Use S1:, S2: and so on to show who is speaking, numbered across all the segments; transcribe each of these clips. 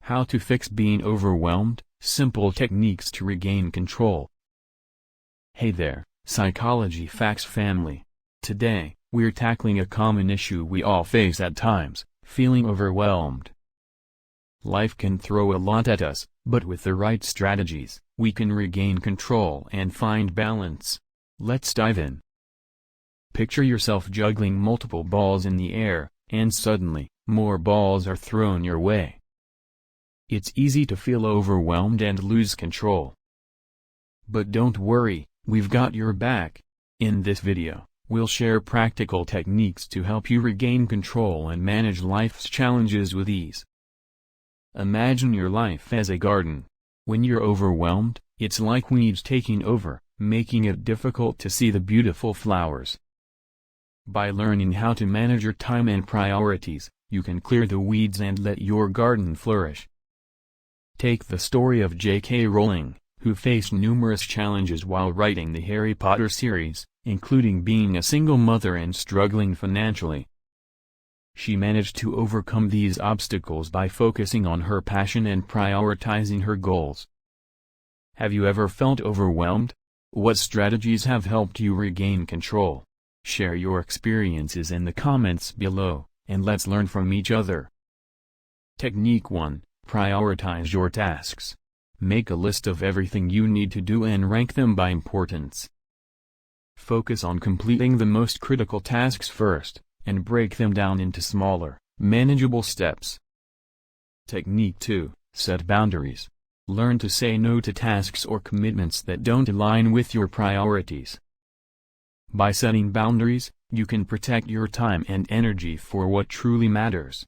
S1: How to fix being overwhelmed, simple techniques to regain control. Hey there, Psychology Facts family. Today, we're tackling a common issue we all face at times, feeling overwhelmed. Life can throw a lot at us, but with the right strategies, we can regain control and find balance. Let's dive in. Picture yourself juggling multiple balls in the air, and suddenly, more balls are thrown your way. It's easy to feel overwhelmed and lose control. But don't worry, we've got your back. In this video, we'll share practical techniques to help you regain control and manage life's challenges with ease. Imagine your life as a garden. When you're overwhelmed, it's like weeds taking over, making it difficult to see the beautiful flowers. By learning how to manage your time and priorities, you can clear the weeds and let your garden flourish. Take the story of J.K. Rowling, who faced numerous challenges while writing the Harry Potter series, including being a single mother and struggling financially. She managed to overcome these obstacles by focusing on her passion and prioritizing her goals. Have you ever felt overwhelmed? What strategies have helped you regain control? Share your experiences in the comments below, and let's learn from each other. Technique 1. Prioritize your tasks. Make a list of everything you need to do and rank them by importance. Focus on completing the most critical tasks first, and break them down into smaller, manageable steps. Technique 2. Set boundaries. Learn to say no to tasks or commitments that don't align with your priorities. By setting boundaries, you can protect your time and energy for what truly matters.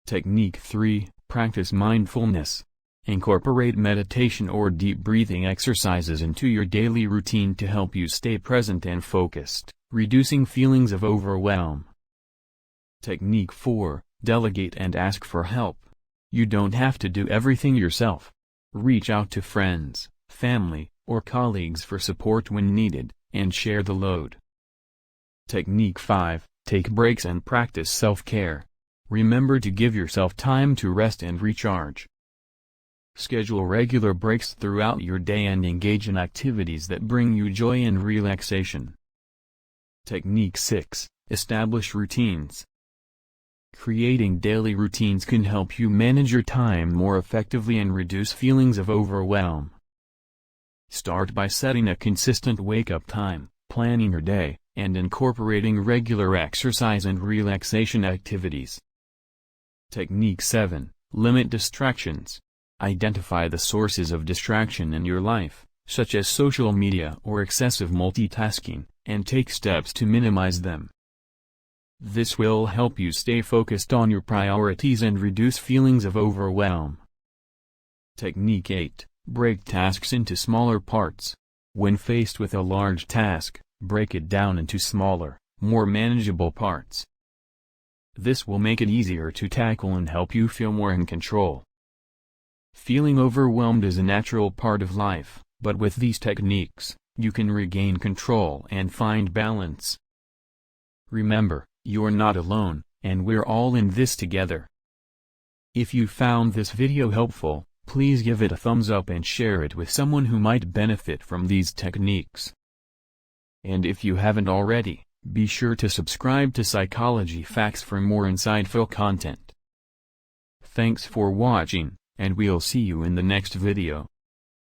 S1: Technique 3. Practice mindfulness. Incorporate meditation or deep breathing exercises into your daily routine to help you stay present and focused, reducing feelings of overwhelm. Technique 4. Delegate and ask for help. You don't have to do everything yourself. Reach out to friends, family, or colleagues for support when needed, and share the load. Technique 5. Take breaks and practice self-care. Remember to give yourself time to rest and recharge. Schedule regular breaks throughout your day and engage in activities that bring you joy and relaxation. Technique 6. Establish routines. Creating daily routines can help you manage your time more effectively and reduce feelings of overwhelm. Start by setting a consistent wake-up time, planning your day, and incorporating regular exercise and relaxation activities. Technique 7. Limit distractions. Identify the sources of distraction in your life, such as social media or excessive multitasking, and take steps to minimize them. This will help you stay focused on your priorities and reduce feelings of overwhelm. Technique 8. Break tasks into smaller parts. When faced with a large task, break it down into smaller, more manageable parts. This will make it easier to tackle and help you feel more in control. Feeling overwhelmed is a natural part of life, but with these techniques, you can regain control and find balance. Remember, you're not alone, and we're all in this together. If you found this video helpful, please give it a thumbs up and share it with someone who might benefit from these techniques. And if you haven't already, be sure to subscribe to Psychology Facts for more insightful content. Thanks for watching, and we'll see you in the next video.